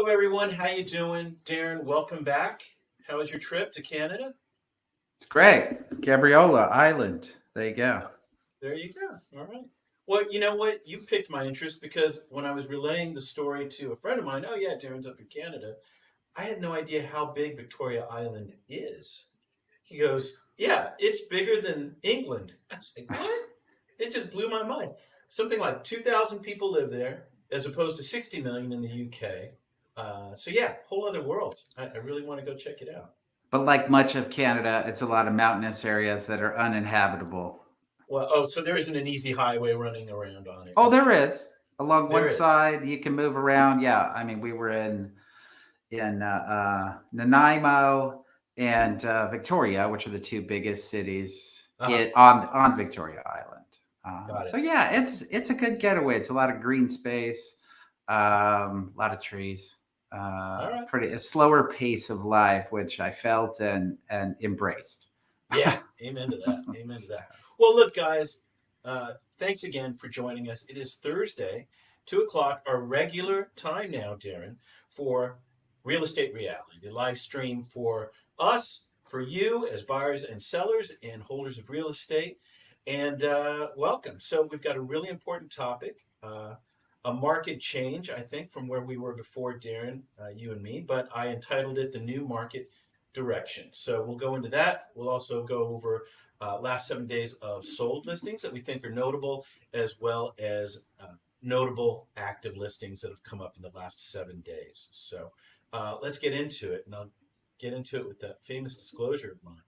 Hello, everyone. How you doing? Darren, welcome back. How was your trip to Canada? It's great. Gabriola Island. There you go. Oh, there you go. All right. Well, you know what? You piqued my interest because when I was relaying the story to a friend of mine, oh, yeah, Darren's up in Canada, I had no idea how big Victoria Island is. He goes, yeah, it's bigger than England. I was like, what? It just blew my mind. Something like 2,000 people live there as opposed to 60 million in the UK. So, yeah, whole other world. I really want to go check it out. But like much of Canada, it's a lot of mountainous areas that are uninhabitable. Well, oh, so there isn't an easy highway running around on it. Oh, Okay, there is. Along there one is. side, you can move around. Yeah, I mean, we were in Nanaimo and Victoria, which are the two biggest cities Uh-huh. on Victoria Island. Got So it. yeah, it's a good getaway. It's a lot of green space, a lot of trees, All right. pretty a slower pace of life, which I felt and embraced. Yeah. Amen to that. Amen to that. Well, look, guys. Thanks again for joining us. It is Thursday, 2 o'clock, our regular time now, Darren, for Real Estate Reality, the live stream for us, for you as buyers and sellers and holders of real estate. And welcome. So we've got a really important topic. A market change, I think, from where we were before, Darren, you and me, but I entitled it The New Market Direction. So we'll go into that. We'll also go over last 7 days of sold listings that we think are notable, as well as notable active listings that have come up in the last 7 days. So let's get into it, and I'll get into it with that famous disclosure of mine.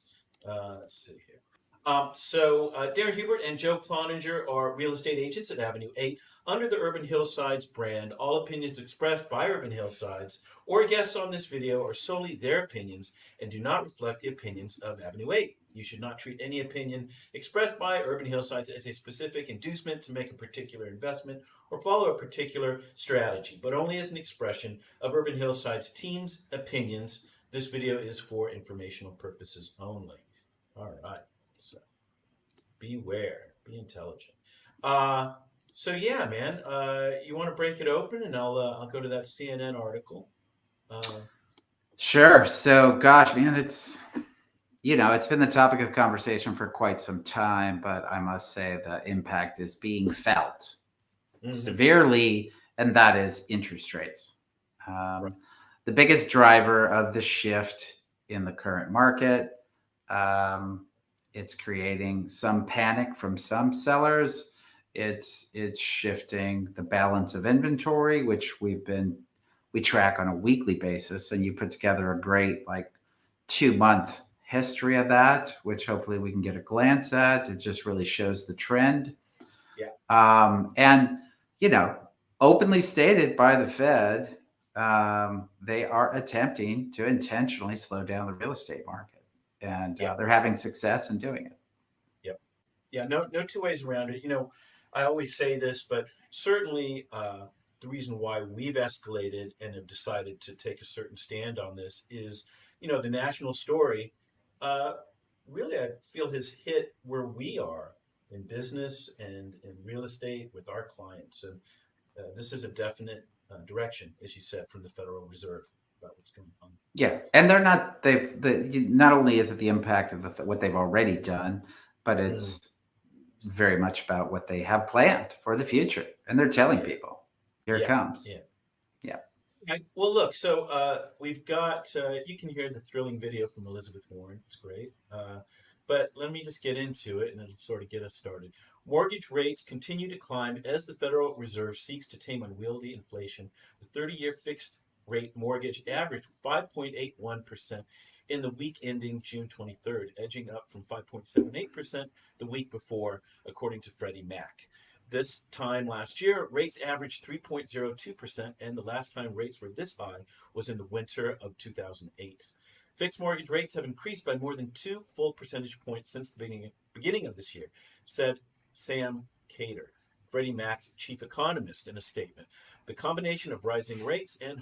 Let's see here. Darren Hubert and Joe Cloninger are real estate agents at Avenue 8 under the Urban Hillsides brand. All opinions expressed by Urban Hillsides or guests on this video are solely their opinions and do not reflect the opinions of Avenue 8. You should not treat any opinion expressed by Urban Hillsides as a specific inducement to make a particular investment or follow a particular strategy, but only as an expression of Urban Hillsides team's opinions. This video is for informational purposes only. All right. So beware, be intelligent. Uh, so yeah, man. You want to break it open, and I'll go to that CNN article. Uh, Sure. So, gosh, man, it's been the topic of conversation for quite some time, but I must say the impact is being felt mhm. severely, and that is interest rates. Right. Um, the biggest driver of the shift in the current market. Um, it's creating some panic from some sellers. It's shifting the balance of inventory, which we track on a weekly basis, and you put together a great like 2 month history of that, which hopefully we can get a glance at. It just really shows the trend. Yeah. And, you know, openly stated by the Fed, they are attempting to intentionally slow down the real estate market. And Yeah. they're having success in doing it. Yep. Yeah. No two ways around it. I always say this, but certainly the reason why we've escalated and have decided to take a certain stand on this is, the national story. Uh, Really, I feel has hit where we are in business and in real estate with our clients, and this is a definite direction, as you said, from the Federal Reserve about what's going on. Yeah. And they're not, not only is it the impact of what they've already done, but Mm, it's very much about what they have planned for the future. And they're telling yeah, people, here it yeah, comes. yeah. Yeah. Right. Well, look, so we've got, you can hear the thrilling video from Elizabeth Warren. It's great. But let me just get into it and it'll sort of get us started. Mortgage rates continue to climb as the Federal Reserve seeks to tame unwieldy inflation. The 30-year fixed rate mortgage averaged 5.81% in the week ending June 23rd, edging up from 5.78% the week before, according to Freddie Mac. This time last year, rates averaged 3.02%, and the last time rates were this high was in the winter of 2008. Fixed mortgage rates have increased by more than 2 full percentage points since the beginning of this year, said Sam Cater, Freddie Mac's chief economist, in a statement. The combination of rising rates and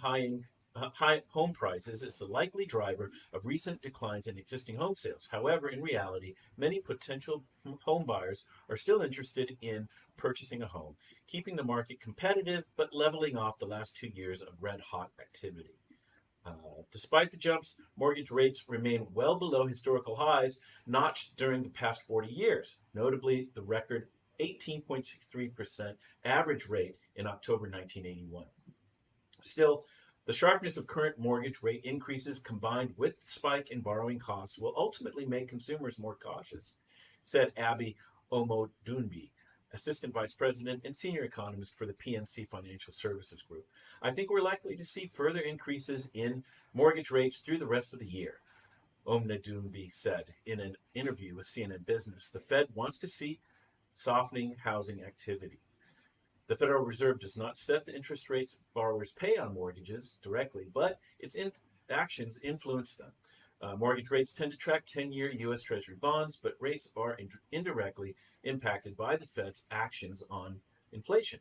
high home prices is a likely driver of recent declines in existing home sales. However, in reality, many potential home buyers are still interested in purchasing a home, keeping the market competitive but leveling off the last 2 years of red hot activity. Despite the jumps, mortgage rates remain well below historical highs notched during the past 40 years, notably the record 18.63% average rate in October 1981. Still, the sharpness of current mortgage rate increases combined with the spike in borrowing costs will ultimately make consumers more cautious, said Abby Omodunbi, Assistant Vice President and Senior Economist for the PNC Financial Services Group. I think we're likely to see further increases in mortgage rates through the rest of the year, Omodunbi said in an interview with CNN Business. The Fed wants to see softening housing activity. The Federal Reserve does not set the interest rates borrowers pay on mortgages directly, but its actions influence them. Mortgage rates tend to track 10-year U.S. Treasury bonds, but rates are indirectly impacted by the Fed's actions on inflation.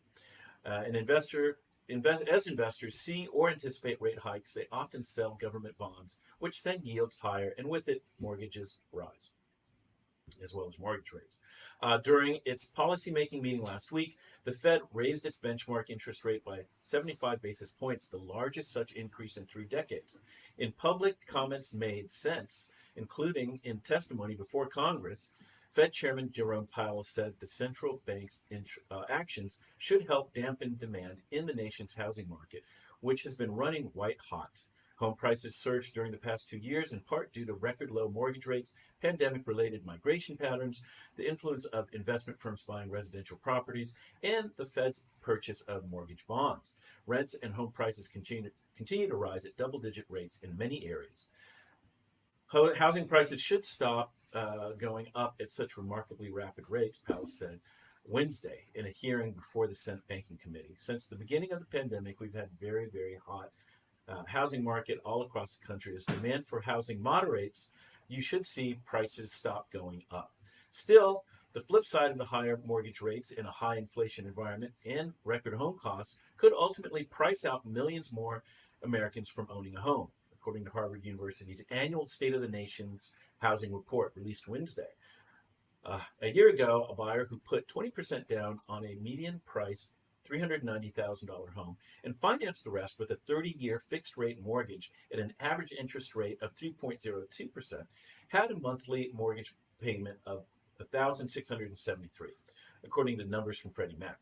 As investors see or anticipate rate hikes, they often sell government bonds, which send yields higher, and with it, mortgages rise, as well as mortgage rates. During its policymaking meeting last week, the Fed raised its benchmark interest rate by 75 basis points, the largest such increase in 3 decades. In public comments made since, including in testimony before Congress, Fed Chairman Jerome Powell said the central bank's actions should help dampen demand in the nation's housing market, which has been running white hot. Home prices surged during the past 2 years, in part due to record low mortgage rates, pandemic-related migration patterns, the influence of investment firms buying residential properties, and the Fed's purchase of mortgage bonds. Rents and home prices continue to rise at double-digit rates in many areas. Housing prices should stop going up at such remarkably rapid rates, Powell said Wednesday in a hearing before the Senate Banking Committee. Since the beginning of the pandemic, we've had very, very hot housing market all across the country. As demand for housing moderates, you should see prices stop going up. Still, the flip side of the higher mortgage rates in a high inflation environment and record home costs could ultimately price out millions more Americans from owning a home, according to Harvard University's annual State of the Nation's Housing Report released Wednesday. A year ago, a buyer who put 20% down on a median price $390,000 home and financed the rest with a 30-year fixed-rate mortgage at an average interest rate of 3.02%, had a monthly mortgage payment of $1,673, according to numbers from Freddie Mac.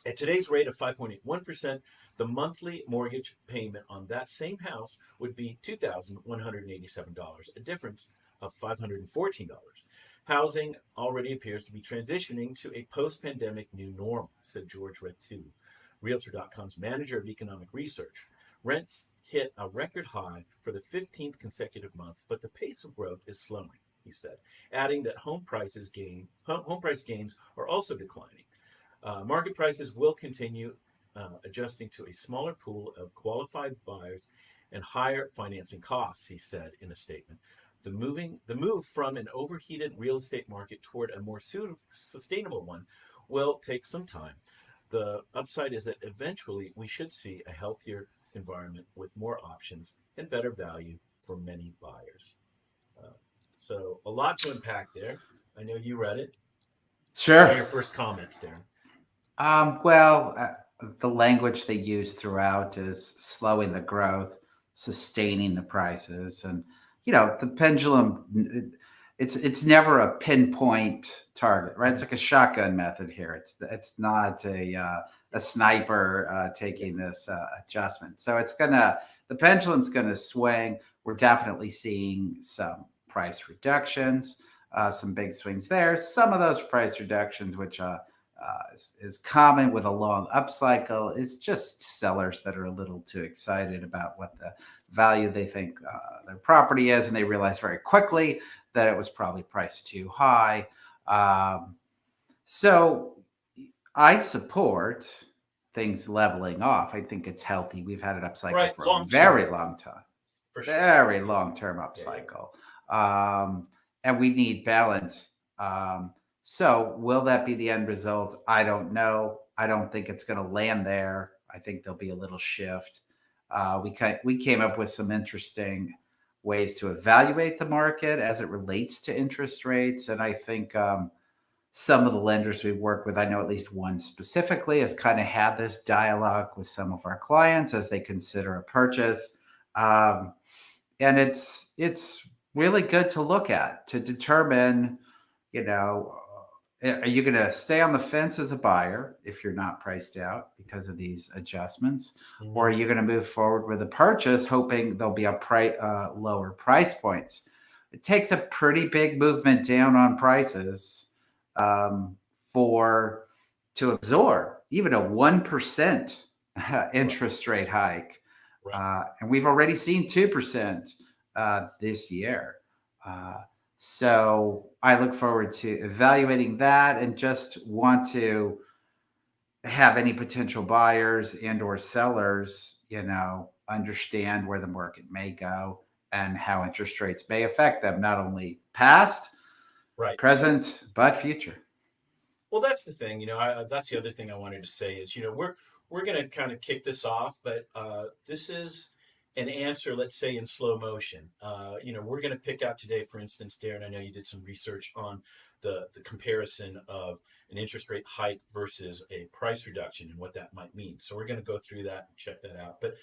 At today's rate of 5.81%, the monthly mortgage payment on that same house would be $2,187, a difference of $514. Housing already appears to be transitioning to a post-pandemic new normal, said George Retu, Realtor.com's manager of economic research. Rents hit a record high for the 15th consecutive month, but the pace of growth is slowing, he said, adding that home price gains are also declining. Market prices will continue adjusting to a smaller pool of qualified buyers and higher financing costs, he said in a statement. The move from an overheated real estate market toward a more sustainable one will take some time. The upside is that eventually we should see a healthier environment with more options and better value for many buyers. So a lot to unpack there. I know you read it. Sure. What are your first comments, Darren? The language they use throughout is slowing the growth, sustaining the prices, and the pendulum. It's never a pinpoint target, right? It's like a shotgun method here. It's not a sniper taking this adjustment. So the pendulum's gonna swing. We're definitely seeing some price reductions, some big swings there. Some of those price reductions, which is common with a long upcycle, is just sellers that are a little too excited about what the value they think their property is, and they realize very quickly that it was probably priced too high. So I support things leveling off. I think it's healthy. We've had an upcycle for a very long time. Very long-term upcycle. And we need balance. So will that be the end result? I don't know. I don't think it's going to land there. I think there'll be a little shift. We came up with some interesting ways to evaluate the market as it relates to interest rates, and I think some of the lenders we work with, I know at least one specifically, has kind of had this dialogue with some of our clients as they consider a purchase. Um, and it's really good to look at to determine, you know, are you going to stay on the fence as a buyer if you're not priced out because of these adjustments, or are you going to move forward with a purchase hoping there'll be a lower price points? It takes a pretty big movement down on prices for to absorb even a 1% interest rate hike. And we've already seen 2% this year. So I look forward to evaluating that and just want to have any potential buyers and or sellers, understand where the market may go and how interest rates may affect them, not only past, present, but future. Well, that's the thing, that's the other thing I wanted to say is, we're going to kind of kick this off, but this is an answer, let's say, in slow motion. We're going to pick out today, for instance, Darren, I know you did some research on the comparison of an interest rate hike versus a price reduction and what that might mean. So we're going to go through that and check that out. But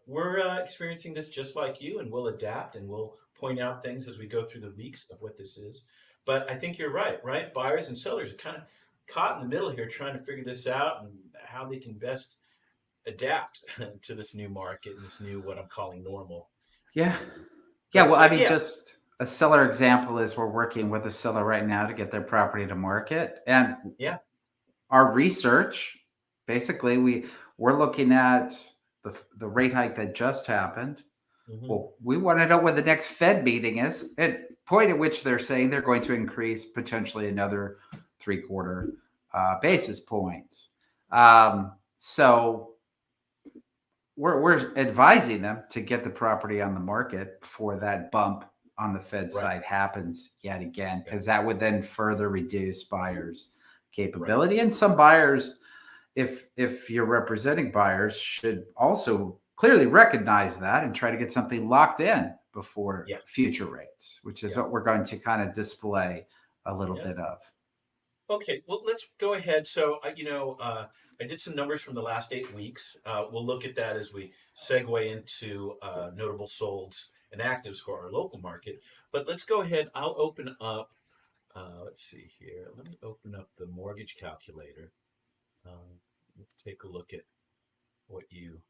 we're experiencing this just like you, and we'll adapt and we'll point out things as we go through the weeks of what this is. But I think you're right? Buyers and sellers are kind of caught in the middle here trying to figure this out and how they can best adapt to this new market and this new, what I'm calling normal. Yeah. Well, I mean, just a seller example is we're working with a seller right now to get their property to market. And our research, basically, we're looking at the rate hike that just happened. Well, we want to know when the next Fed meeting is, at point at which they're saying they're going to increase potentially another 3/4 basis points. So we're advising them to get the property on the market before that bump on the Fed side happens yet again, because that would then further reduce buyers' capability. And some buyers, if you're representing buyers, should also clearly recognize that and try to get something locked in before future rates, which is what we're going to kind of display a little bit of. Okay, well, let's go ahead. So, I did some numbers from the last 8 weeks. We'll look at that as we segue into notable solds and actives for our local market. But let's go ahead. I'll open up, let's see here. Let me open up the mortgage calculator. Take a look at what you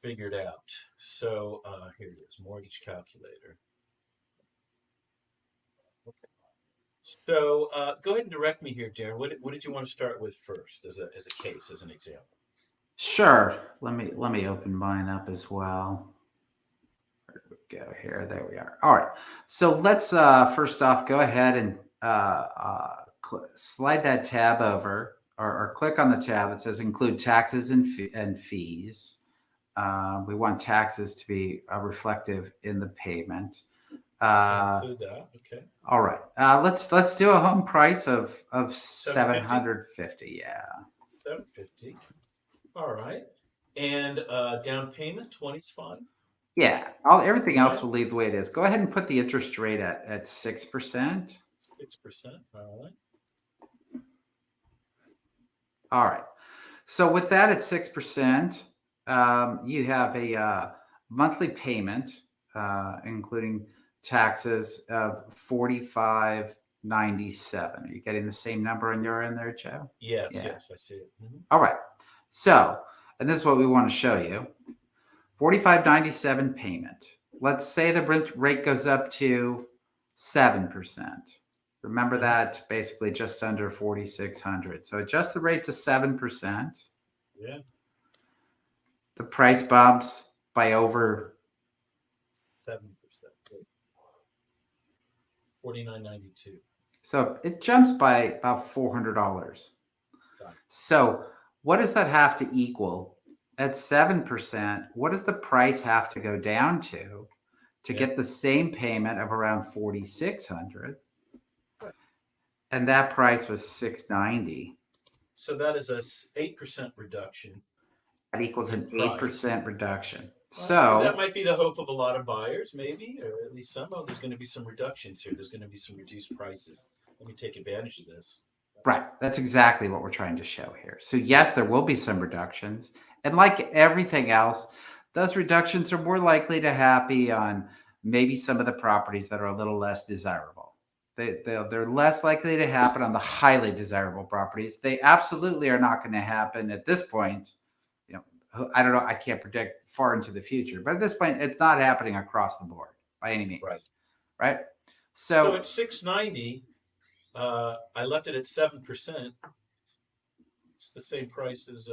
figured out. So here it is, mortgage calculator. Okay. So go ahead and direct me here, Darren. What did you want to start with first, as a case, as an example? Sure. Let me open mine up as well. Where do we go here? There we are. All right. So let's first off go ahead and slide that tab over, or click on the tab that says include taxes and fees. We want taxes to be reflective in the payment. Include that. Okay. All right. Let's do a home price of $750. Yeah. $750. All right. And down payment 20 is fine. Yeah. Everything else will leave the way it is. Go ahead and put the interest rate at 6%. 6%. All right. All right. So with that at 6%, you have a monthly payment, including taxes, of $45.97. Are you getting the same number on your end there, Joe? Yes, I see it. All right. So, and this is what we want to show you. $45.97 payment. Let's say the rate goes up to 7%. Remember that, basically just under $4,600. So adjust the rate to 7%. Yeah. The price bumps by over 7%. $49.92. So it jumps by about $400. So what does that have to equal? At 7%, what does the price have to go down to get the same payment of around $4,600? And that price was $690. So that is a 8% reduction. That equals an in price. 8% reduction. Because that So, might be the hope of a lot of buyers, maybe, or at least some. Oh, there's going to be some reductions here. There's going to be some reduced prices. Let me take advantage of this. right, that's exactly what we're trying to show here. So, yes, there will be some reductions. And like everything else, those reductions are more likely to happen on maybe some of the properties that are a little less desirable. They're less likely to happen on the highly desirable properties. They absolutely are not going to happen at this point. You know, I don't know. I can't predict far into the future, but at this point, it's not happening across the board by any means, right? So So at 690, I left it at 7%. It's the same price as.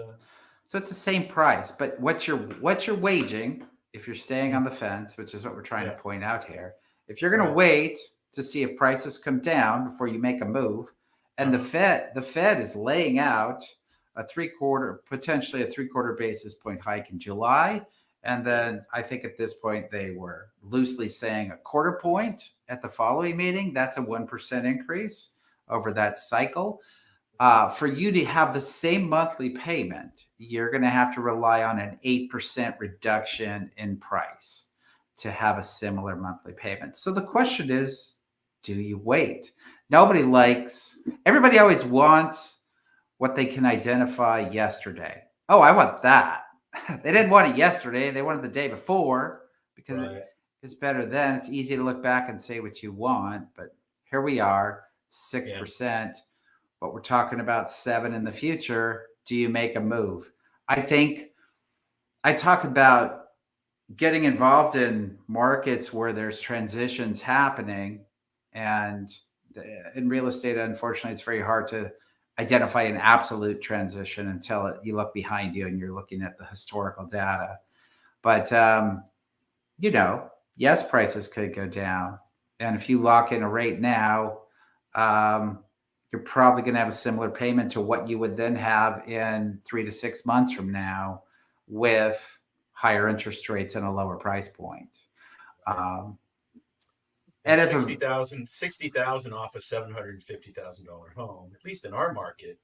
So it's the same price, but what you're waging, if you're staying on the fence, which is what we're trying to point out here, if you're going to wait to see if prices come down before you make a move, and the Fed is laying out potentially a three-quarter basis point hike in July, and then I think at this point they were loosely saying a quarter point at the following meeting. That's a 1% increase over that cycle. For you to have the same monthly payment, you're going to have to rely on an 8% reduction in price to have a similar monthly payment. So the question is, do you wait? Everybody always wants what they can identify yesterday. Oh, I want that. They didn't want it yesterday. They wanted the day before because it's better then. It's easy to look back and say what you want, but here we are, 6%. But we're talking about 7 in the future. Do you make a move? I think I talk about getting involved in markets where there's transitions happening. And in real estate, unfortunately, it's very hard to identify an absolute transition until you look behind you and you're looking at the historical data. But, yes, prices could go down. And if you lock in a rate now, you're probably going to have a similar payment to what you would then have in 3 to 6 months from now with higher interest rates and a lower price point. And it's 60,000 off a $750,000 home, at least in our market.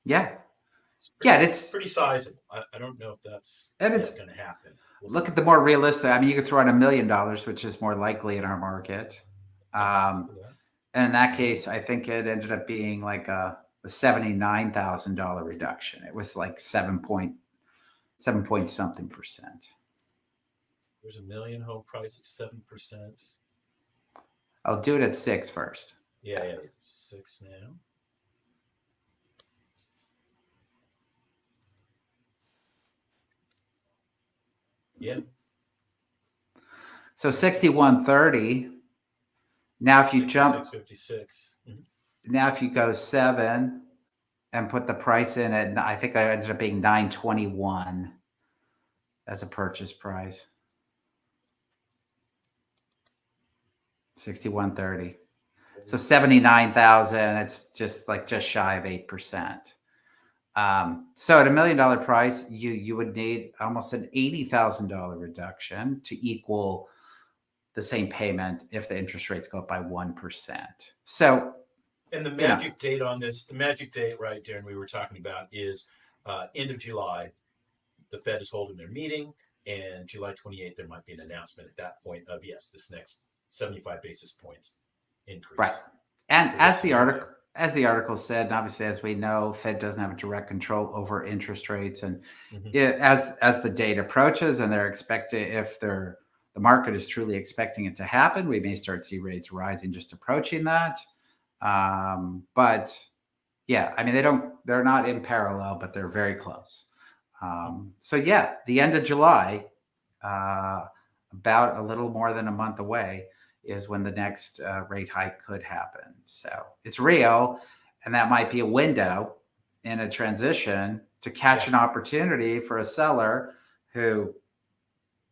It's pretty sizable. I don't know if that's going to happen. Look at the more realistic. I mean, you could throw in $1 million, which is more likely in our market. And in that case, I think it ended up being like a $79,000 reduction. It was like 7 point something percent. There's a million home price at 7%. I'll do it at 6 first. Yeah, 6 now. Yeah. So 6130. Now, if you jump 656. Now, if you go 7 and put the price in at, I think I ended up being 921 as a purchase price. 6130. So 79,000. It's just shy of 8%. So at $1 million price, you would need almost an $80,000 reduction to equal the same payment if the interest rates go up by 1%. So, and the magic date on this, right, Darren, we were talking about is end of July. The Fed is holding their meeting, and July 28th, there might be an announcement at that point of, yes, this next 75 basis points increase. Right. And as the article said, and obviously, as we know, Fed doesn't have direct control over interest rates. And as the date approaches and they're expecting, the market is truly expecting it to happen, we may start to see rates rising just approaching that. But yeah, I mean, they're not in parallel, but they're very close. So yeah, the end of July, about a little more than a month away, is when the next rate hike could happen. So it's real, and that might be a window in a transition to catch an opportunity for a seller who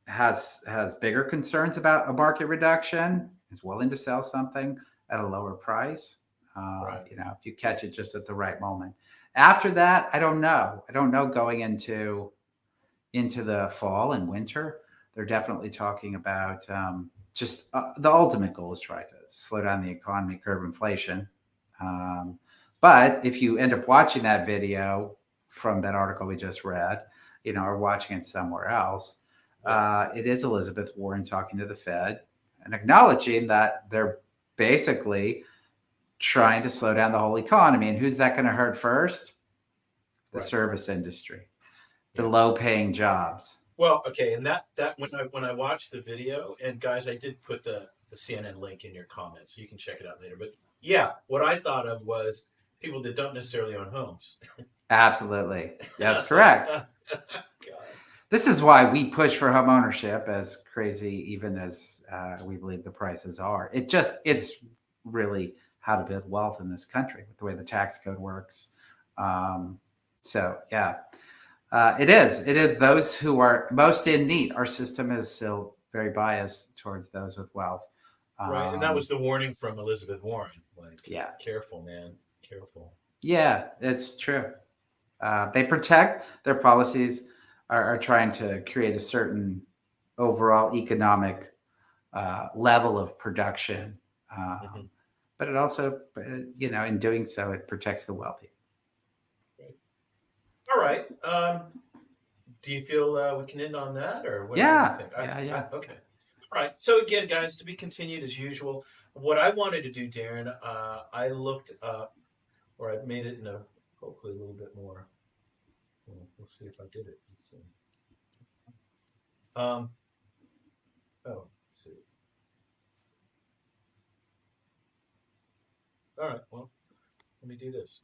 has bigger concerns about a market reduction, is willing to sell something at a lower price. If you catch it just at the right moment. After that, I don't know. Going into the fall and winter, they're definitely talking about the ultimate goal is try to slow down the economy, curb inflation. But if you end up watching that video from that article we just read, are watching it somewhere else. It is Elizabeth Warren talking to the Fed and acknowledging that they're basically trying to slow down the whole economy. And who's that going to hurt first? The service industry, the low-paying jobs. Well, okay, and that when I watched the video, and guys, I did put the CNN link in your comments, so you can check it out later. But yeah, what I thought of was people that don't necessarily own homes. Absolutely, that's correct. This is why we push for home ownership, as crazy even as we believe the prices are. It's really how to build wealth in this country with the way the tax code works. So yeah, it is those who are most in need. Our system is still very biased towards those with wealth. Right, and that was the warning from Elizabeth Warren. Like, careful, man, careful. Yeah, it's true. They protect their policies. Are trying to create a certain overall economic level of production. But it also, in doing so, it protects the wealthy. Right. All right. Do you feel we can end on that? Or what do you think? Yeah. Okay. All right. So again, guys, to be continued as usual. What I wanted to do, Darren, I looked up, or I've made it in hopefully a little bit more. We'll see if I did it. Let's see. Let's see. All right. Well, let me do this.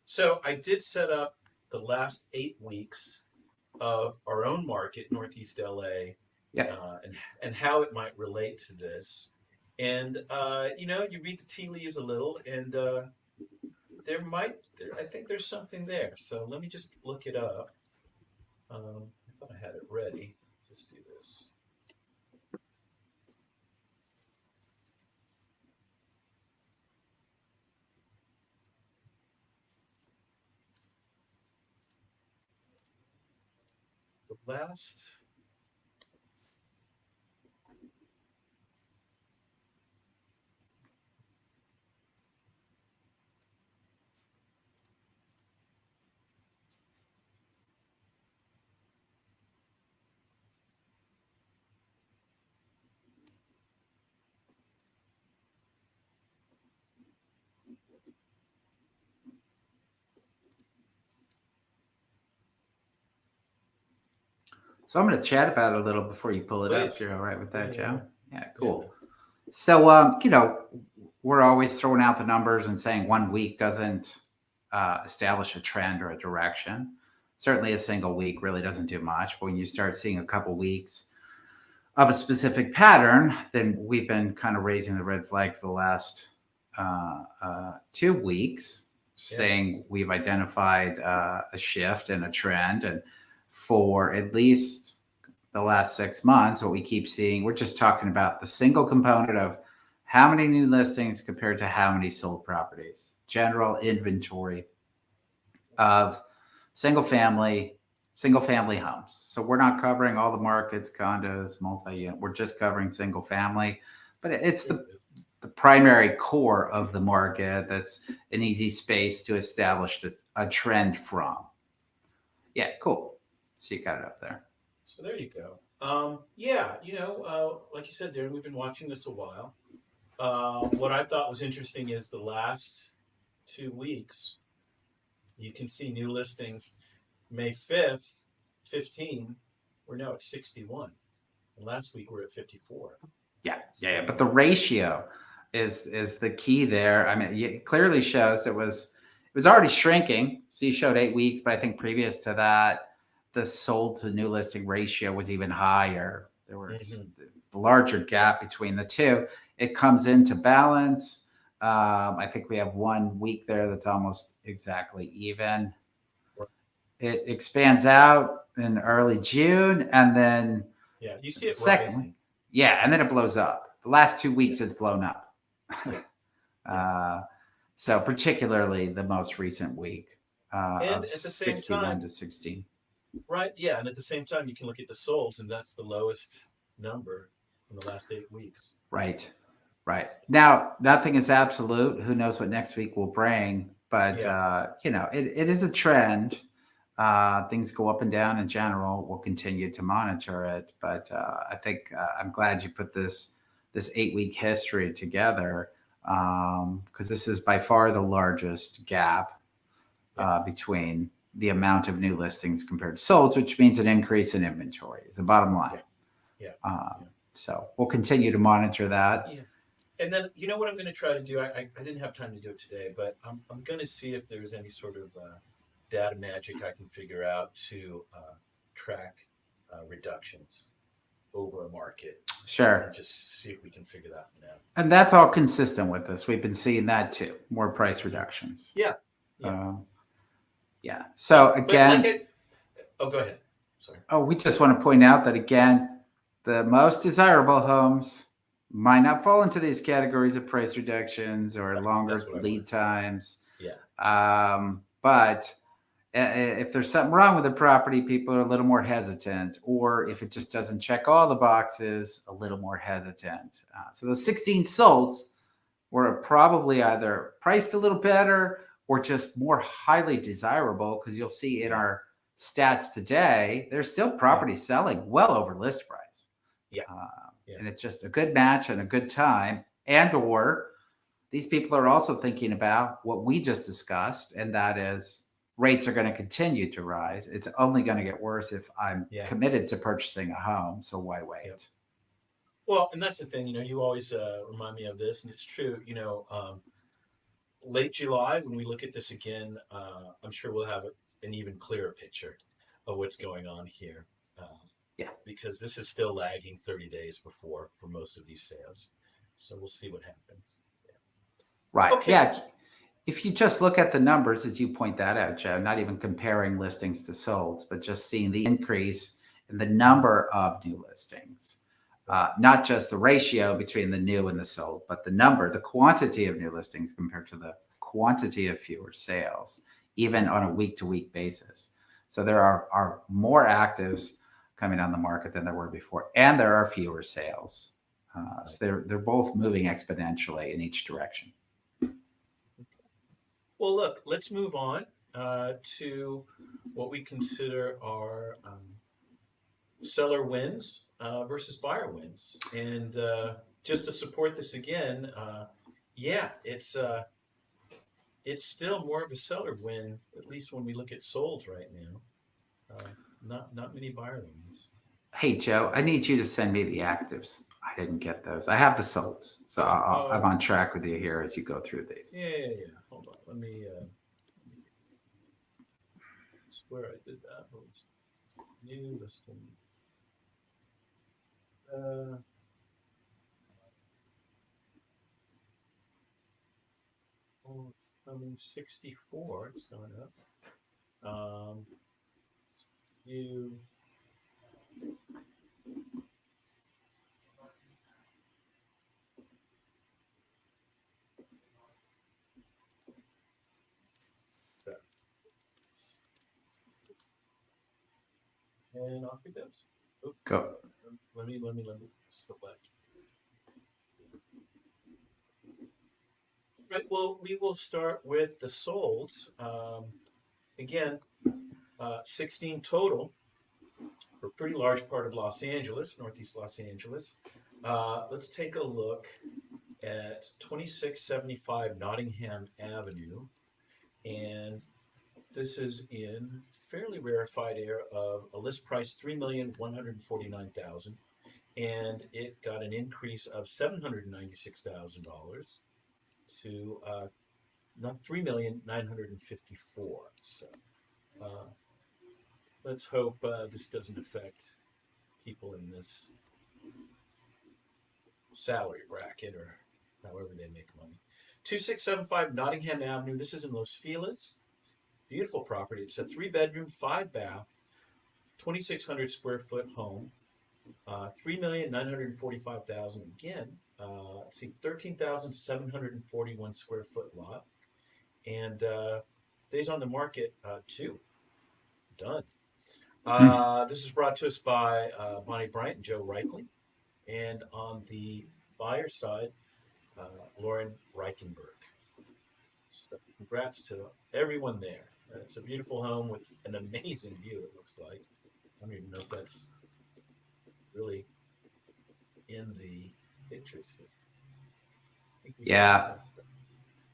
So I did set up the last 8 weeks of our own market, Northeast LA, and how it might relate to this. And you read the tea leaves a little, and I think there's something there. So let me just look it up. I thought I had it ready. Just do this. The last. So I'm going to chat about it a little before you pull it up, if you're all right with that, Joe. Yeah, cool. So, we're always throwing out the numbers and saying 1 week doesn't establish a trend or a direction. Certainly a single week really doesn't do much. But when you start seeing a couple weeks of a specific pattern, then we've been kind of raising the red flag for the last 2 weeks, saying we've identified a shift and a trend. And for at least the last 6 months, what we keep seeing, we're just talking about the single component of how many new listings compared to how many sold properties, general inventory of single family homes. So we're not covering all the markets, condos, multi-unit. We're just covering single family, but it's the primary core of the market. That's an easy space to establish a trend from. Yeah, cool. So you got it up there. So there you go. Like you said, Darren, we've been watching this a while. What I thought was interesting is the last 2 weeks, you can see new listings. May 5th, 15, we're now at 61. And last week we're at 54. Yeah. But the ratio is the key there. I mean, it clearly shows it was already shrinking. So you showed 8 weeks, but I think previous to that, the sold to new listing ratio was even higher. There was a larger gap between the two. It comes into balance. I think we have 1 week there that's almost exactly even. It expands out in early June, and then you see it rising. And then it blows up. The last 2 weeks it's blown up. So particularly the most recent week, and of at the same 61 time, to 16. Right. Yeah. And at the same time, you can look at the solds, and that's the lowest number in the last 8 weeks. Right. Now, nothing is absolute. Who knows what next week will bring? But, it is a trend. things go up and down in general, we'll continue to monitor it. But I think I'm glad you put this 8-week history together, because this is by far the largest gap between the amount of new listings compared to solds, which means an increase in inventory is the bottom line. So we'll continue to monitor that. Yeah. And then, you know what I'm going to try to do? I didn't have time to do it today, but I'm going to see if there's any sort of data magic I can figure out to track reductions over a market. Sure. And just see if we can figure that one out. And that's all consistent with this. We've been seeing that too. More price reductions. Yeah. So again, go ahead. Sorry. Oh, we just want to point out that again, the most desirable homes might not fall into these categories of price reductions or longer lead times. But if there's something wrong with the property, people are a little more hesitant, or if it just doesn't check all the boxes, a little more hesitant. So the 16 solds were probably either priced a little better or just more highly desirable, because you'll see in our stats today, there's still properties selling well over list price. And it's just a good match and a good time. And or these people are also thinking about what we just discussed, and that is rates are going to continue to rise. It's only going to get worse if I'm committed to purchasing a home. So why wait? Well, and that's the thing, you always remind me of this, and it's true, late July, when we look at this again, I'm sure we'll have an even clearer picture of what's going on here. Because this is still lagging 30 days before for most of these sales. So we'll see what happens. Right. Okay. If you just look at the numbers, as you point that out, Joe, not even comparing listings to solds, but just seeing the increase in the number of new listings, not just the ratio between the new and the sold, but the quantity of new listings compared to the quantity of fewer sales, even on a week-to-week basis. So there are more actives coming on the market than there were before, and there are fewer sales. So they're both moving exponentially in each direction. Well, look, let's move on to what we consider our seller wins versus buyer wins. And just to support this again, it's still more of a seller win, at least when we look at solds right now. Not many buyer wins. Hey, Joe, I need you to send me the actives. I didn't get those. I have the solds, so I'm on track with you here as you go through these. Yeah. Hold on. Let me. I swear I did that. New listing. It's coming 64. It's going up. New. And off it goes. Oops. Go. Let me select. Right. Well, we will start with the solds. Again, 16 total for a pretty large part of Los Angeles, Northeast Los Angeles. Let's take a look at 2675 Nottingham Avenue. And this is in fairly rarefied air of a list price $3,149,000, and it got an increase of $796,000 to not $3,954,000. So let's hope this doesn't affect people in this salary bracket or however they make money. 2675 Nottingham Avenue. This is in Los Feliz. Beautiful property. It's a 3-bedroom, 5-bath, 2,600 square foot home. $3,945,000 again. Let's see, 13,741 square foot lot, and days on the market 2. Done. This is brought to us by Bonnie Bryant and Joe Reichley, and on the buyer side, Lauren Reichenberg. So congrats to everyone there. It's a beautiful home with an amazing view. It looks like. I don't even know if that's really in the pictures here. I think we got Yeah,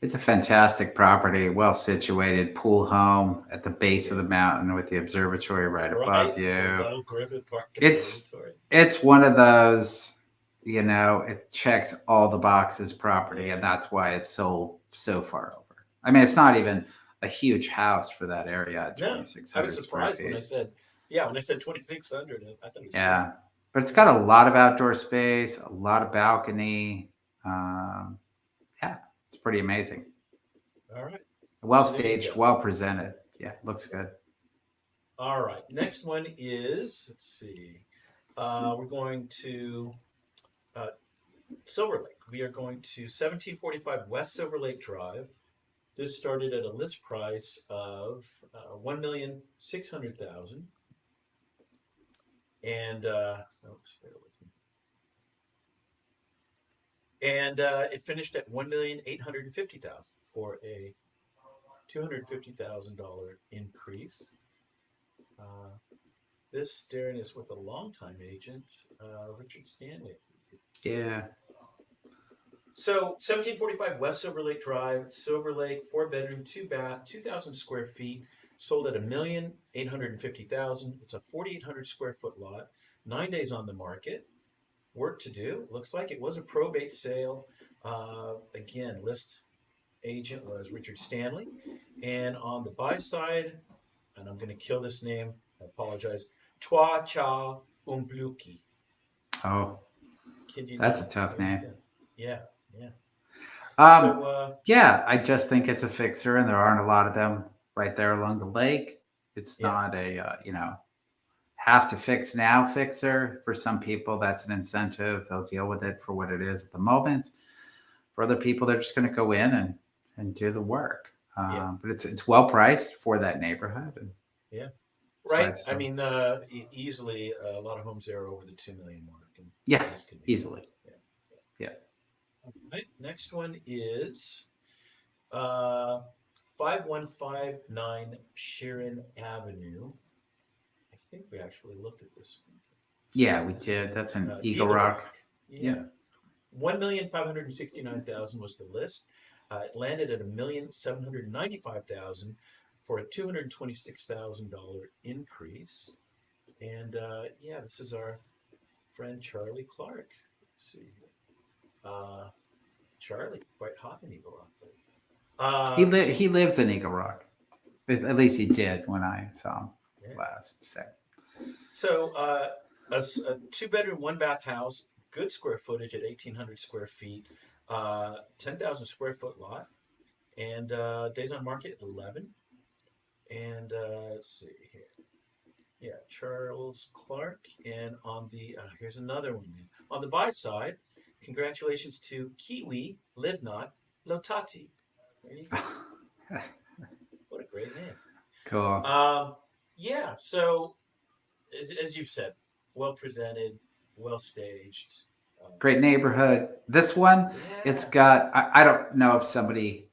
it's a fantastic property, well situated, pool home at the base of yeah. the mountain with the observatory right above Right, you. below Griffith Park It's Observatory. it's one of those, it checks all the boxes property, and Yeah. that's why it's sold so far over. I mean, it's not even a huge house for that area at No, I was 2,600 square surprised when I feet. said, yeah, when I said 2,600, I thought it was more. Yeah, but it's got Yeah. a lot of outdoor space, a lot of balcony. Um, yeah, it's pretty amazing. All right. Well So there you staged, go. well presented. Yeah, looks good. All right. Next one is, let's see. We're going to uh, Silver Lake. We are going to 1745 West Silver Lake Drive. This started at a list price of 1,600,000, and oops, bear with me. And it finished at 1,850,000 for a $250,000 increase. Uh, this Darren is with a longtime agent, Richard Stanley. Yeah. So 1745 West Silver Lake Drive, Silver Lake, 4 bedroom, 2 bath, 2,000 square feet, sold at 1,850,000. It's a 4,800 square foot lot, 9 days on the market. Work to do. Looks like it was a probate sale. Again, list agent was Richard Stanley, and on the buy side, and I'm going to kill this name. I apologize. Twa Cha Umbluki. Oh, Kid you that's a not. tough There you name. go. Yeah, yeah. Um, So, yeah, I just think it's a fixer, and there aren't a lot of them right there along the lake. It's yeah, not a have to fix now fixer. For some people, that's an incentive. They'll deal with it for what it is at the moment. For other people, they're just going to go in and do the work. yeah, But it's well priced for that neighborhood, and yeah. that's why Right. it's I so. mean, easily a lot of homes there are over the 2 million mark, and Yes, this could be one. easily. Yeah. Yeah. All right. Next one is uh, 5159 Sharon Avenue. I think we actually looked at this one. Let's Yeah, see. we This is did. in That's an Eagle Eagle Rock. Rock. Yeah. Yeah. 1,569,000 was the list. It landed at 1,795,000 for a $226,000 increase. And yeah, this is our friend Charlie Clark. Let's see. Uh, Charlie, quite hot in Eagle Rock. He lives in Eagle Rock. At least he did when I saw him Yeah. last. So So a 2 bedroom, 1 bath house, good square footage at 1,800 square feet, 10,000 square foot lot, and days on market 11. And let's see here. Yeah, Charles Clark. And on the here's another one. Man. On the buy side, congratulations to Kiwi Live Not Lotati. There you go. What a great name. cool. Um, yeah. So as you've said, well presented, well staged. Great neighborhood. This one, it's Yeah. got. I don't know if somebody.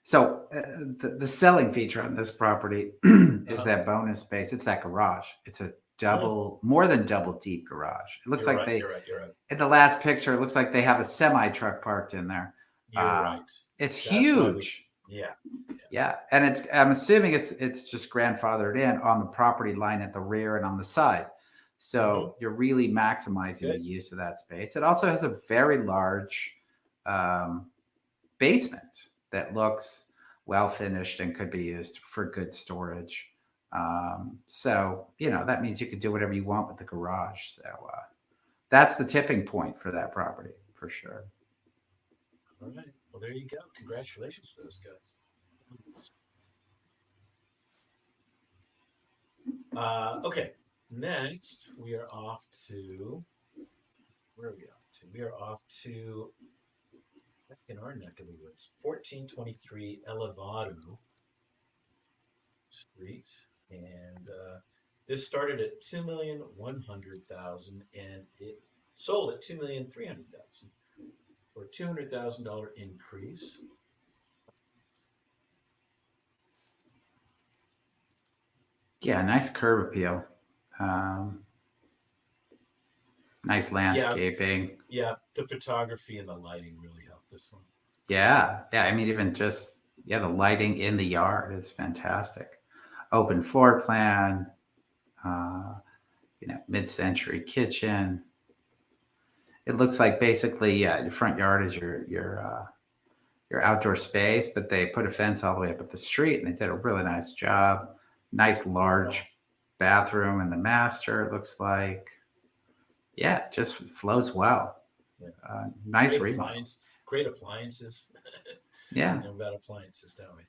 So the selling feature on this property is Uh-huh. that bonus space. It's that garage. It's a Mm, more than double deep garage. It looks you're like right. they You're right. You're right. in the last picture. It looks like they have a semi truck parked in there. You're right. It's That's why we. huge. Yeah. Yeah, and I'm assuming it's just grandfathered in on the property line at the rear and on the side. Mm-hmm. So you're really maximizing the Good. use of that space. It also has a very large um, basement that looks well finished and could be used for good storage. So that means you could do whatever you want with the garage. So that's the tipping point for that property for sure. All right. Well, there you go. Congratulations to those guys. Okay. Next, we are off to where are we off to? We are off to back in our neck of the woods, 1423 Elevado Street, and this started at 2,100,000, and it sold at 2,300,000 for a $200,000 increase. Yeah, nice curb appeal. Um, nice Yeah, landscaping. yeah. The photography and the lighting really helped this one. Yeah, yeah. I mean, even just the lighting in the yard is fantastic. Open floor plan. Uh, mid-century kitchen. It looks like basically, yeah, your front yard is your outdoor space, but they put a fence all the way up at the street, and they did a really nice job. Nice Oh, large bathroom in the master. It looks like, yeah, it just flows well. yeah. Nice Great remodel. appliance. Great appliances. Yeah, About appliances, don't we?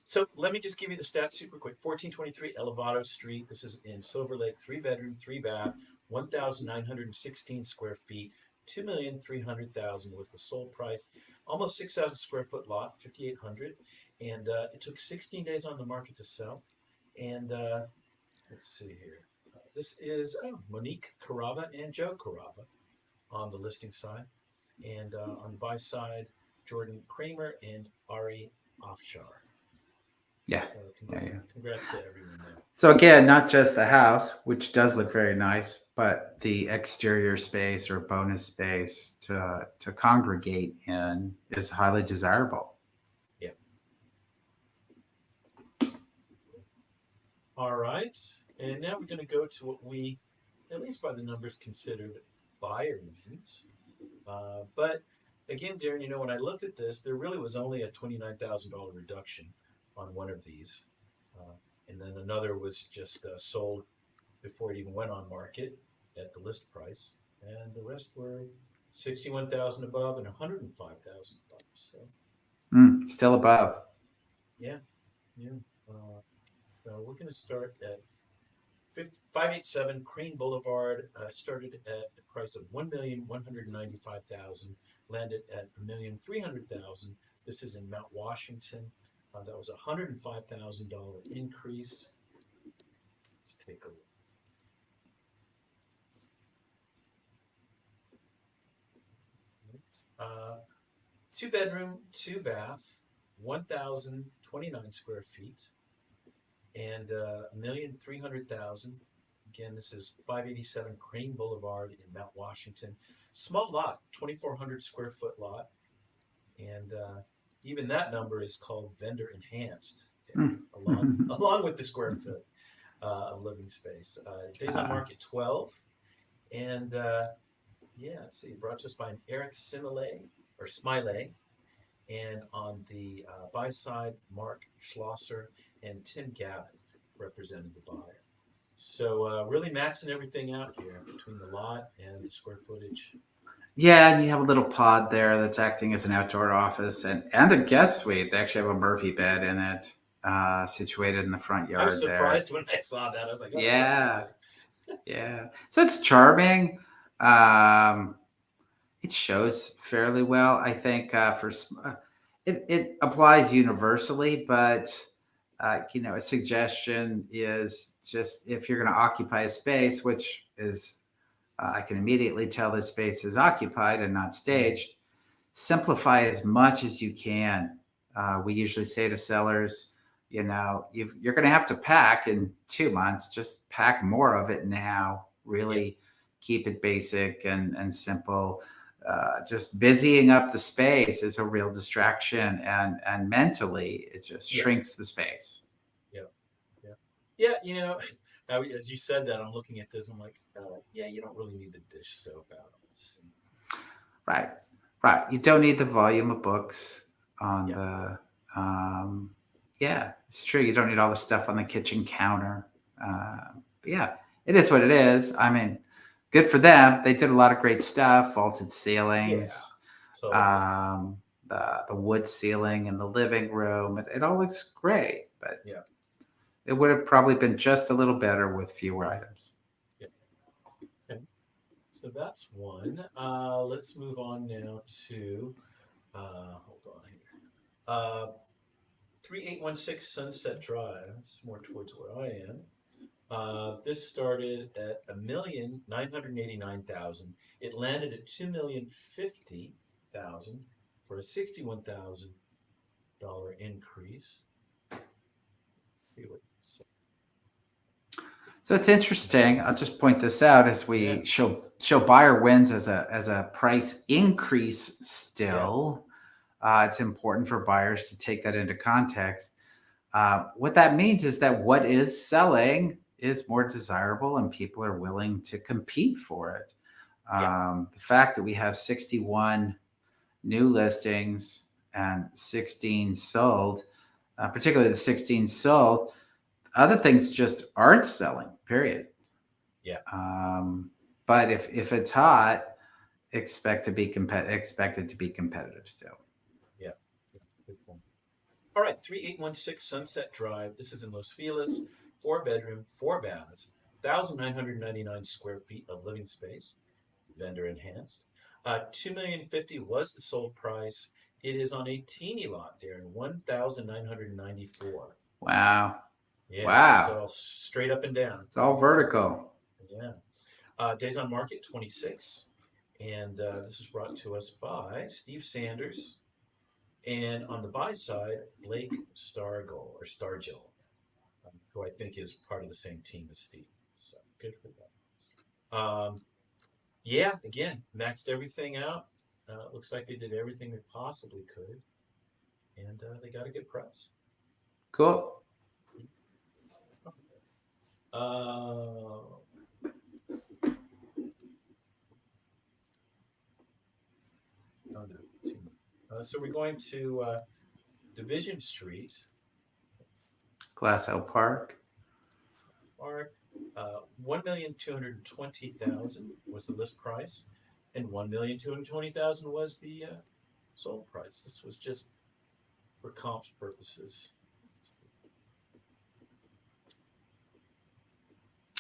So let me just give you the stats super quick. 1423 Elevado Street. This is in Silver Lake. 3 bedroom, 3 bath, 1,916 square feet. 2,300,000 was the sold price. Almost 6,000 square foot lot, 5,800, and it took 16 days on the market to sell. And let's see here. This is Monique Carraba and Joe Carraba on the listing side. And on the buy side, Jordan Kramer and Ari Afshar. yeah, So yeah, yeah. congrats to everyone there. So again, not just the house, which does look very nice, but the exterior space or bonus space to congregate in is highly desirable. Yeah. All right. And now we're going to go to what we, at least by the numbers, considered buyer wins. But again, Darren, when I looked at this, there really was only a $29,000 reduction on one of these. Uh, and then another was just sold before it even went on market at the list price. And the rest were 61,000 above and 105,000 above. So, Still above. yeah, yeah. Uh, so we're going to start at 587 Crane Boulevard, started at a price of 1,195,000, landed at 1,300,000. This is in Mount Washington. That was $105,000 increase. Let's take a look. 2 bedroom, 2 bath, 1,029 square feet, and 1,300,000. Again, this is 587 Crane Boulevard in Mount Washington. Small lot, 2,400 square foot lot, and even that number is called vendor enhanced, Darren, along with the square foot of living space. Days on market 12, and yeah, let's see, brought to us by an Eric Smiley, and on the buy side, Mark Schlosser and Tim Gavin represented the buyer. So really maxing everything out here between the lot and the square footage. Yeah, and you have a little pod there that's acting as an outdoor office and a guest suite. They actually have a Murphy bed in it, situated in the front I was yard there. surprised when I saw that. I was like, oh, that's a Yeah, Murphy. yeah. So it's charming. Um, it shows fairly well. I think it applies universally, but a suggestion is just if you're going to occupy a space, which is I can immediately tell this space is occupied and not staged. Simplify as much as you can. We usually say to sellers, you're going to have to pack in 2 months. Just pack more of it now. Yeah, Really keep it basic and simple. Just busying up the space is a real distraction, and mentally it just yeah, shrinks the space. yeah, yeah, yeah. As you said that, I'm looking at this. I'm like, yeah, you don't really need the dish soap out of this. Right, right. You don't need the volume of books on Yeah, the. Yeah, it's true. You don't need all the stuff on the kitchen counter. But yeah, it is what it is. I mean, good for them. They did a lot of great stuff. Vaulted yeah, ceilings, totally. um, the wood ceiling in the living room. It all looks great, but Yeah, it would have probably been just a little better with fewer items. yeah. Okay. So that's one. Let's move on now to hold on here. 3816 Sunset Drive. It's more towards where I am. This started at 1,989,000. It landed at 2,050,000 for a $61,000 increase. Let's see what So it's interesting. I'll just point this out as we show buyer wins as a price increase still. It's important for buyers to take that into context. What that means is that what is selling is more desirable and people are willing to compete for it. The fact that we have 61 new listings and 16 sold, particularly the 16 sold, other things just aren't selling, period. Yeah. But if it's hot, expect it to be competitive still. Yeah. Good point. All right, 3816 Sunset Drive. This is in Los Feliz. 4-bedroom, 4 baths, 1,999 square feet of living space, vendor enhanced. 2,050,000 was the sold price. It is on a teeny lot, Darren. 1,994. Wow. Yeah, Wow. it's all straight up and down. It's all vertical. Yeah. Days on market 26, and this is brought to us by Steve Sanders. And on the buy side, Blake Stargill, who I think is part of the same team as Steve. So good for them. Yeah, again, maxed everything out. Looks like they did everything they possibly could, and they got a good price. Cool. So we're going to Division Street. Glassell Park. 1,220,000 was the list price, and 1,220,000 was the sold price. This was just for comps purposes.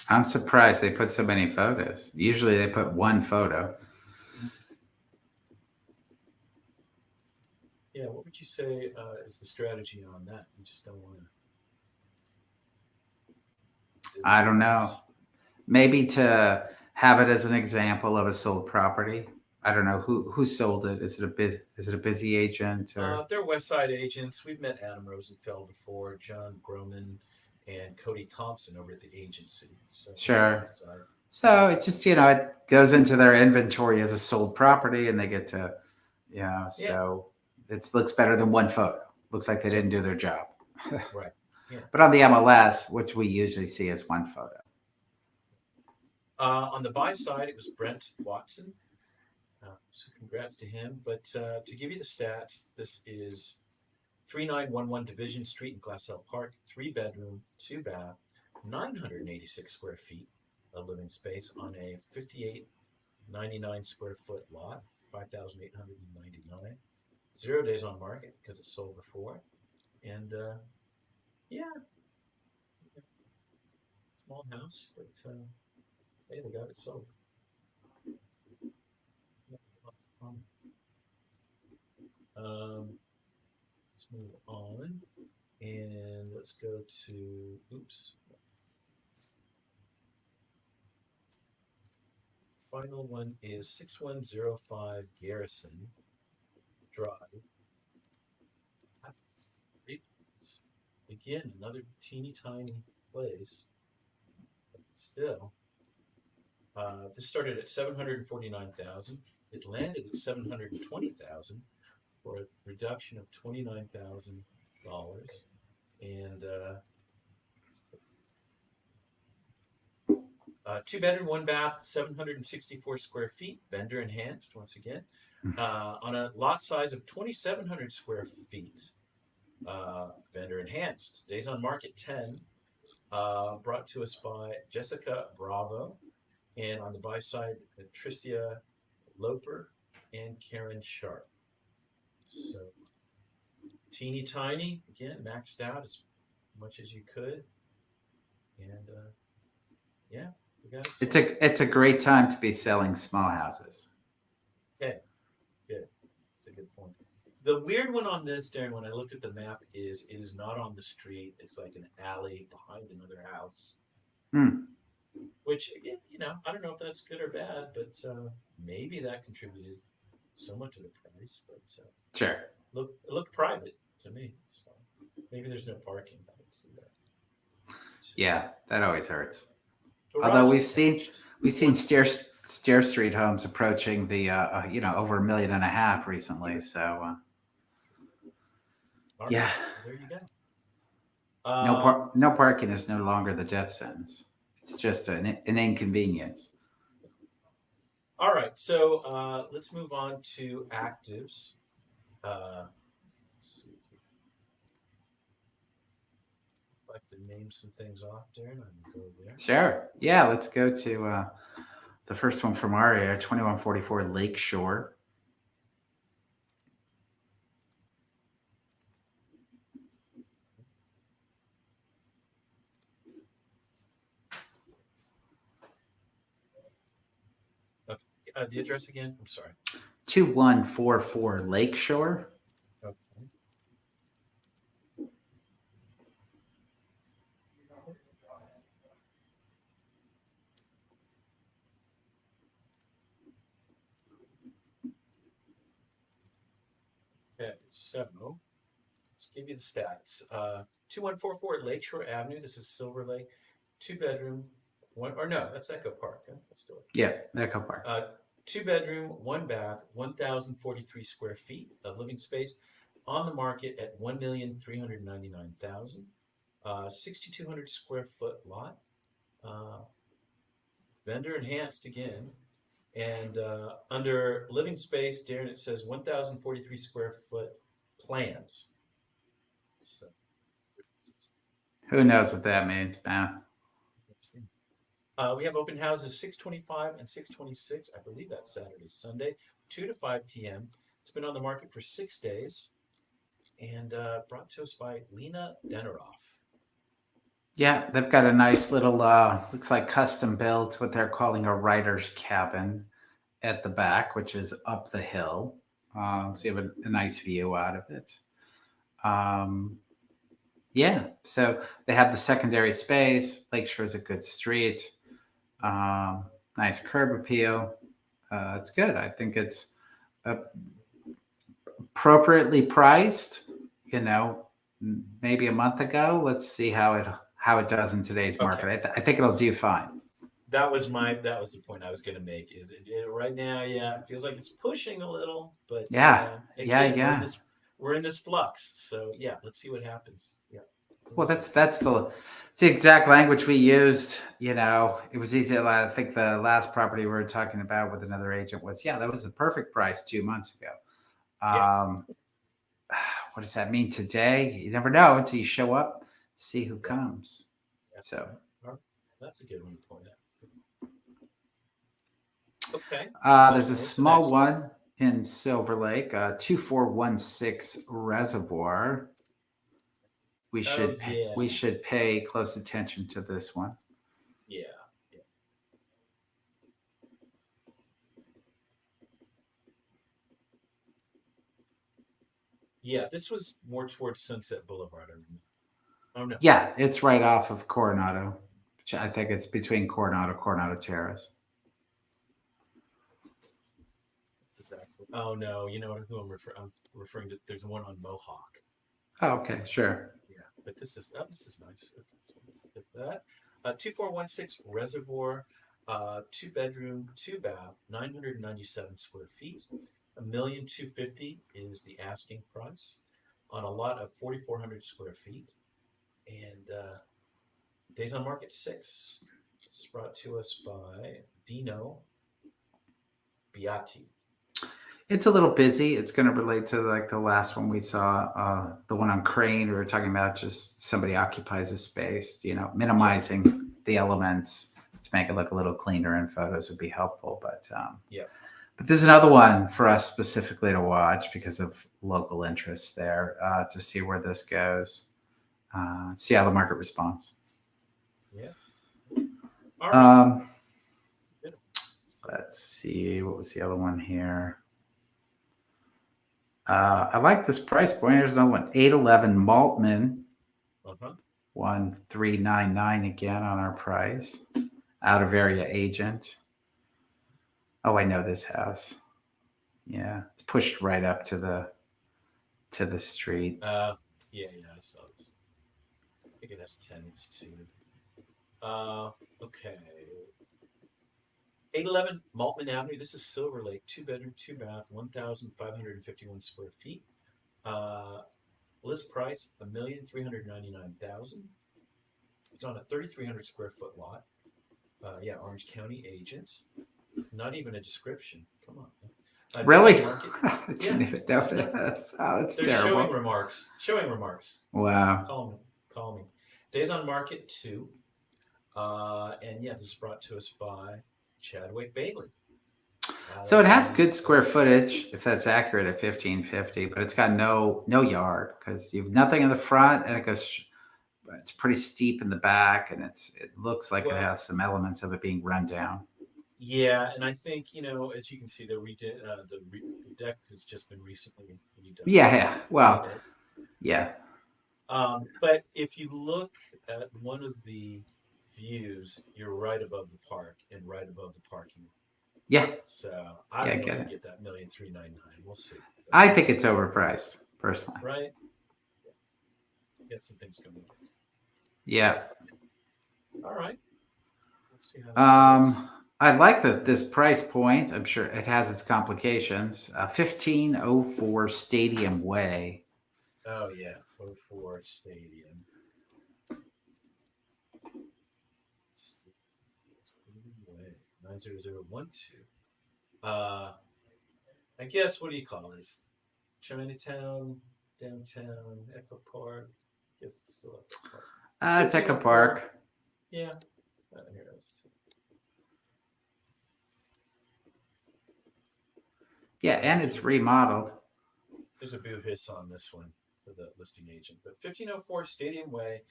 I'm surprised they put so many photos. Usually they put one photo. Yeah, what would you say is the strategy on that? You just don't want to. I don't know. Maybe to have it as an example of a sold property. I don't know who sold it. Is it a busy agent or? They're West Side agents. We've met Adam Rosenfeld before, John Groman, and Cody Thompson over at the agency. So sure. So it just it goes into their inventory as a sold property, and they get to, so it looks better than one photo. Looks like they didn't do their job. Right. Yeah. But on the MLS, which we usually see as one photo. On the buy side, it was Brent Watson. So congrats to him. But to give you the stats, this is 3911 Division Street in Glassell Park, 3-bedroom, 2-bath, 986 square feet of living space on a 5,899 square foot lot, 5,899. 0 days on market because it sold before. And small house, but hey, they got it sold. Let's move on, and let's go to final one is 6105 Garrison Drive. Again, another teeny tiny place. But still, this started at 749,000. It landed at 720,000 for a reduction of $29,000. And 2-bedroom, 1-bath, 764 square feet, vendor enhanced once again, on a lot size of 2,700 square feet. Vendor enhanced. Days on market 10. Brought to us by Jessica Bravo, and on the buy side, Tricia Loper and Karen Sharp. So teeny tiny, again, maxed out as much as you could, and we got it. It's a great time to be selling small houses. Okay, good. That's a good point. The weird one on this, Darren, when I looked at the map, is it is not on the street. It's like an alley behind another house. Which, again, I don't know if that's good or bad, but maybe that contributed somewhat to the price. But sure, it looked private to me. So maybe there's no parking. I didn't see that. Yeah, that always hurts. Although Garage detached. we've seen One space. stair street homes approaching the over 1.5 million recently. So All right. yeah, Well, there you go. no parking is no longer the death sentence. It's just an inconvenience. All right. So let's move on to actives. Let's see if I'd like to name some things off, Darren. I can go there. Sure. Yeah, let's go to the first one from our area, 2144 Lakeshore. Okay. The address again? I'm sorry. 2144 Lakeshore. Okay. Okay. So let's give you the stats. 2144 Lakeshore Avenue. This is Silver Lake. 2 bedroom, one, or no, that's Echo Park. Huh? That's still Yeah, Echo Park. 2 bedroom, 1 bath, 1,043 square feet of living space, on the market at 1,399,000. 6,200 square foot lot. Vendor enhanced again. And under living space, Darren, it says 1,043 square foot plans. So, Who knows what that means, man? we have open houses 6:25 and 6:26. I believe that's Saturday, Sunday, 2 to 5 p.m. It's been on the market for 6 days, and brought to us by Lena Deneroff. Yeah, they've got a nice little, looks like custom built, what they're calling a writer's cabin at the back, which is up the hill. So you have a nice view out of it. Yeah, so they have the secondary space. Lakeshore is a good street. Nice curb appeal. It's good. I think it's appropriately priced. Maybe a month ago. Let's see how it does in today's market. Okay. I think it'll do fine. That was the point I was going to make. Is it right now? Yeah, it feels like it's pushing a little, but Yeah, it yeah, could. yeah. We're in this flux. So yeah, let's see what happens. Yeah. Well, that's the exact language we used. It was easy. I think the last property we were talking about with another agent was, that was the perfect price 2 months ago. Yeah. What does that mean today? You never know until you show up, see who comes. Yeah. So that's a good one to point out. Okay. there's a small one in Silver Lake, 2416 Reservoir. We should pay close attention to this one. Yeah. Yeah, this was more towards Sunset Boulevard. Oh no. Yeah, it's right off of Coronado. Which I think it's between Coronado Terrace. Exactly. Oh no, you know who I'm referring to. There's one on Mohawk. Oh, okay, sure. Yeah, but this is nice. Okay, so let's get that. 2416 Reservoir, 2 bedroom, 2 bath, 997 square feet. 1,250,000 is the asking price on a lot of 4,400 square feet, and days on market 6. This is brought to us by Dino Biati. It's a little busy. It's going to relate to like the last one we saw, the one on Crane. We were talking about just somebody occupies a space, minimizing the elements to make it look a little cleaner in photos would be helpful. But but there's another one for us specifically to watch because of local interest there, to see where this goes, see how the market responds. Yeah. All right. Let's see. What was the other one here? I like this price point. Here's another one. 811 Maltman. 1399 again on our price. Out of area agent. Oh, I know this house. Yeah, it's pushed right up to the street. I saw this. I think it has tenants too. Okay. 811 Maltman Avenue. This is Silver Lake, 2 bedroom, 2 bath, 1,551 square feet. List price $1,399,000. It's on a 3,300 square foot lot. Yeah, Orange County agents. Not even a description. Come on. Really? Days on market. I didn't even know this. Oh, that's They're terrible. showing remarks. Showing remarks. Wow. Call me. Days on market 2. And yeah, this is brought to us by Chadwick Bailey. So it has good square footage, if that's accurate, at 1550, but it's got no yard because you've nothing in the front, and it's pretty steep in the back, and it looks like it has some elements of it being run down. Yeah, and I think, as you can see, the deck has just been recently redone. Yeah. Well, yeah. But if you look at one of the views, you're right above the park and right above the parking lot. Yeah. So I don't know if you get that $1,399,000. We'll see. I think it's overpriced, personally. Right? Yeah. Get some things going. Yeah. All right. Let's see how I like this price point. I'm sure it has its complications. 1504 Stadium Way. Oh yeah, 04 Stadium. Way 90012. I guess, what do you call this? Chinatown, downtown, Echo Park. I guess it's still Echo Park. It's Echo Park. Yeah. Here it is. Yeah, and it's remodeled. There's a boo hiss on this one for the listing agent. But 1504 Stadium Way,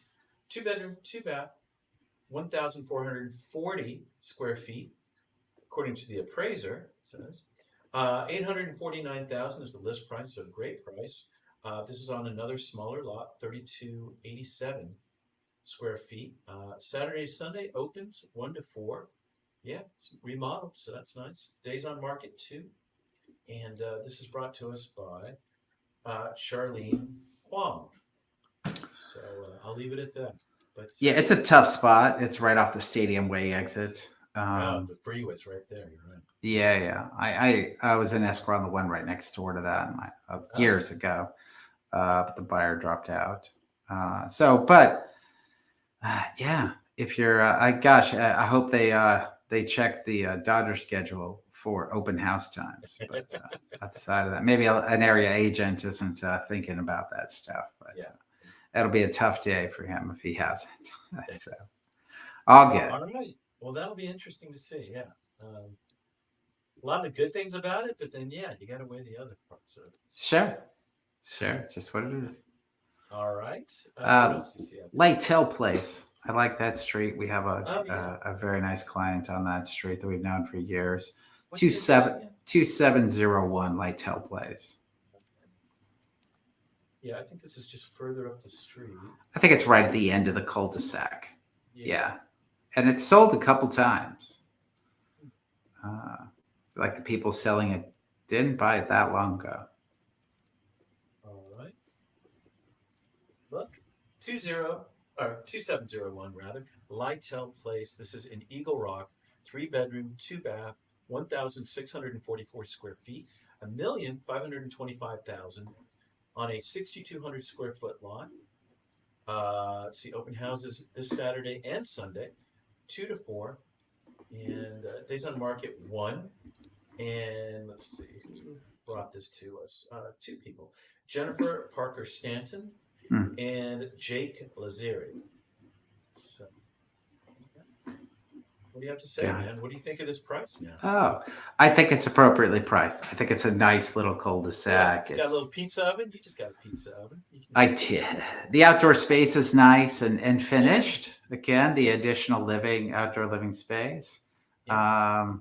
2 bedroom, 2 bath, 1,440 square feet, according to the appraiser. It says 849,000 is the list price, so great price. This is on another smaller lot, 3,287 square feet. Saturday, Sunday opens 1 to 4. Yeah, it's remodeled, so that's nice. Days on market 2. And this is brought to us by Charlene Huang. So I'll leave it at that. But yeah, it's a tough spot. It's right off the Stadium Way exit. The freeway's right there. You're right. Yeah. I was in escrow on the one right next door to that years ago, but the buyer dropped out. Yeah, if you're, I hope they check the Dodger schedule for open house times. But outside of that, maybe an area agent isn't thinking about that stuff. But that'll be a tough day for him if he hasn't. So, all good. All right. Well, that'll be interesting to see. Yeah. A lot of good things about it, but then, you got to weigh the other parts of it. Sure. It's just what it is. All right. What else do you see? Lightel Place. I like that street. We have a very nice client on that street that we've known for years. 2701 Lightel Place. Yeah, I think this is just further up the street. I think it's right at the end of the cul-de-sac. Yeah. And it's sold a couple times. Like the people selling it didn't buy it that long ago. All right. Look, 2701 rather. Lightel Place. This is in Eagle Rock, 3 bedroom, 2 bath, 1,644 square feet, $1,525,000 on a 6,200 square foot lot. Let's see, open houses this Saturday and Sunday, 2 to 4, and days on market 1. And let's see who brought this to us. 2 people: Jennifer Parker Stanton and Jake Lazeri. So, what do you have to say, man? What do you think of this price now? Oh, I think it's appropriately priced. I think it's a nice little cul-de-sac. It's got a little pizza oven. You just got a pizza oven. I did. The outdoor space is nice and finished. Again, the additional outdoor living space. Yeah.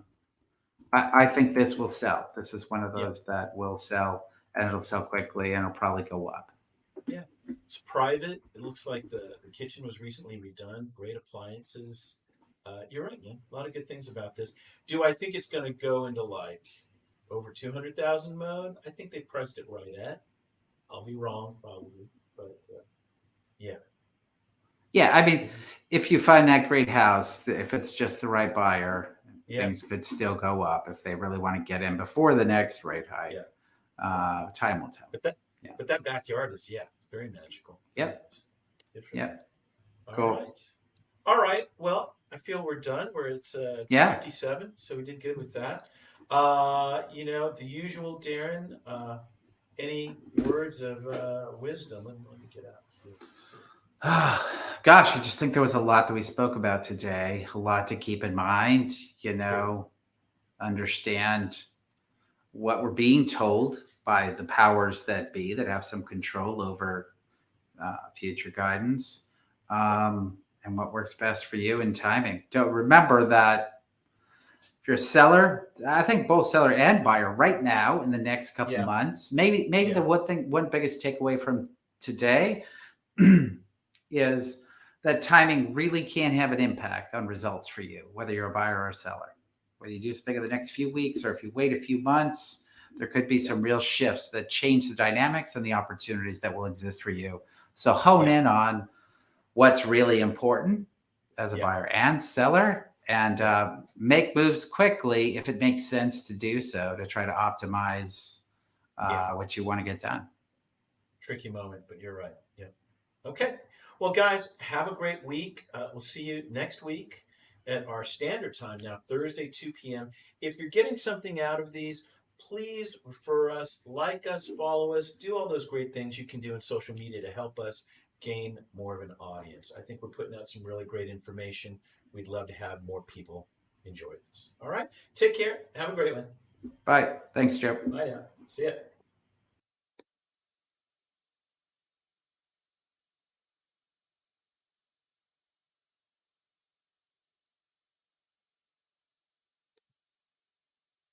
I think this will sell. This is one of those that will sell, and it'll sell quickly, and it'll probably go up. Yeah. It's private. It looks like the kitchen was recently redone. Great appliances. You're right, man. A lot of good things about this. Do I think it's going to go into like over 200,000 mode? I think they priced it right at. I'll be wrong, probably, but yeah. Yeah, I mean, if you find that great house, if it's just the right buyer, Yeah. things could still go up if they really want to get in before the next rate hike. Yeah. Time will tell. But that backyard is very magical. Yep. Good for Yep. you. Cool. All right. Well, I feel we're done. We're at 2:57, so we did good with that. The usual, Darren. Any words of wisdom? Let me get out here. Let's see. Gosh, I just think there was a lot that we spoke about today. A lot to keep in mind. Understand what we're being told by the powers that be that have some control over future guidance, and what works best for you in timing. Don't remember that if you're a seller, I think both seller and buyer right now in the next couple months, maybe the one biggest takeaway from today is that timing really can have an impact on results for you, whether you're a buyer or a seller. Whether you just think of the next few weeks or if you wait a few months, there could be some real shifts that change the dynamics and the opportunities that will exist for you. So hone in on what's really important as a buyer and seller, and make moves quickly if it makes sense to do so to try to optimize what you want to get done. Tricky moment, but you're right. Yeah. Okay. Well, guys, have a great week. We'll see you next week at our standard time now, Thursday, 2 p.m. If you're getting something out of these, please refer us, like us, follow us, do all those great things you can do in social media to help us gain more of an audience. I think we're putting out some really great information. We'd love to have more people enjoy this. All right. Take care. Have a great one. Bye. Thanks, Joe. Bye now. See ya.